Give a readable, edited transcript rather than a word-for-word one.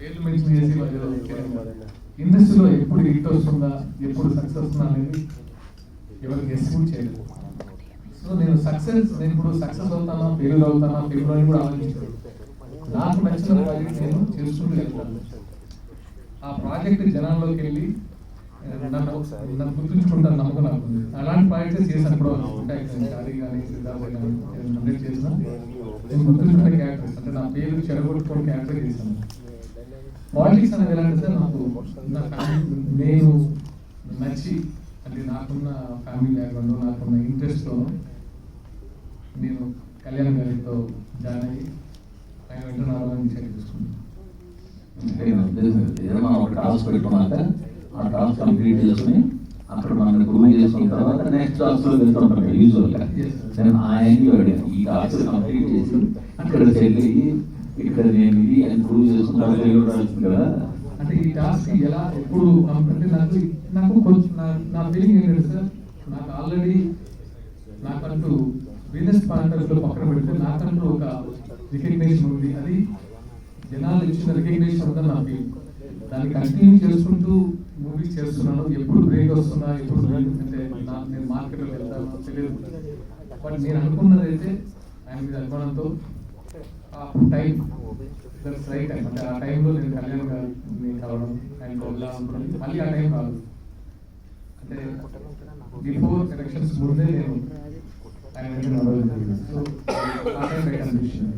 పేర్లు మెన్షన్ చేసి ఇండస్ట్రీలో ఎప్పుడు హిట్ వస్తుందా, ఎప్పుడు సక్సెస్ వస్తుందా అనేది ఎవరికి ఎస్టిమేట్ చేయలేదు. సో నేను ఇప్పుడు సక్సెస్ అవుతానా, ఫెయిల్ అవుతానా, ఫెయిల్ అని కూడా ఆలోచించాను. నాకు నచ్చిన ప్రాజెక్ట్ నేను చేసుకుంటూ వెళ్తాను. ఆ ప్రాజెక్ట్ జనాల్లోకి వెళ్ళి నన్ను గుర్తుంచుకుంటాను నమ్మకం నాకు ఉంది. అలాంటి ప్రాజెక్ట్స్ చేశాను కూడా ఉంటాయి. షాదీ కానీ సిద్ధార్థ కానీ 100 చేసిన నేను గుర్తుంచుకునే క్యారెక్టర్స్, అంటే నా పేరు చెడగొట్టుకునే క్యారెక్టర్ చేశాను. పాలిటిక్స్ అనేది ఎలాంటి సార్, నాకు నా నేను నచ్చి, అంటే నాకున్న ఫ్యామిలీ బ్యాక్గ్రౌండ్, నాకున్న ఇంట్రెస్ట్తో నేను కళ్యాణ్ గారితో జాయిన్ అయ్యి ఆయన వెంట రావాలని డిసైడ్ చేసుకున్నాను. ఏదైనా ఒక టాస్క్ పెట్టుకున్నాక ఆ టాస్క్ కంప్లీట్ చేసుకుని అక్కడ మనం ప్రూవ్ చేసుకున్న తర్వాత నెక్స్ట్ టాస్క్ లో వెళ్తుంటాం యూజువల్గా. నేను ఆ యాంగిల్ అడిగాను, ఈ టాస్క్ కంప్లీట్ చేసి ఇక్కడ చెల్లి ఇక్కడ నేను ఇది అని ప్రూవ్ చేసుకున్నాను కదా. అంటే ఈ టాస్క్ ఎలా ఎప్పుడు అంటే నాకు కొంచెం నా ఫీలింగ్ ఏంటంటే సార్, నాకు ఆల్రెడీ నాకంటూ బిజినెస్ పార్ట్నర్స్లో పక్కన పెడితే నాకంటూ ఒక రికగ్నేషన్ ఉంది. అది జనాలు ఇచ్చిన రికగ్నేషన్ ఉందని నా ఫీలింగ్. దాన్ని కంటిన్యూ చేసుకుంటూ మూవీస్ చేస్తున్నాను. ఎప్పుడు బ్రేక్ వస్తున్నా, ఎప్పుడు అంటే నేను మార్కెట్లోకి వెళ్తాను తెలియదు. బట్ నేను అనుకున్నది అయితే ఆయన మీద అభిమానంతో ఆ టైం దట్స్ రైట్ టైం, అంటే ఆ టైంలో నేను కళ్యాణ్ గారిని కలవడం ఆయన అనుకున్నాను. మళ్ళీ ఆ టైం కాదు, అంటే బిఫోర్ ఎలక్షన్స్ ముందే నేను ఆయన సో ఆ టైం రైట్ అనిపించింది.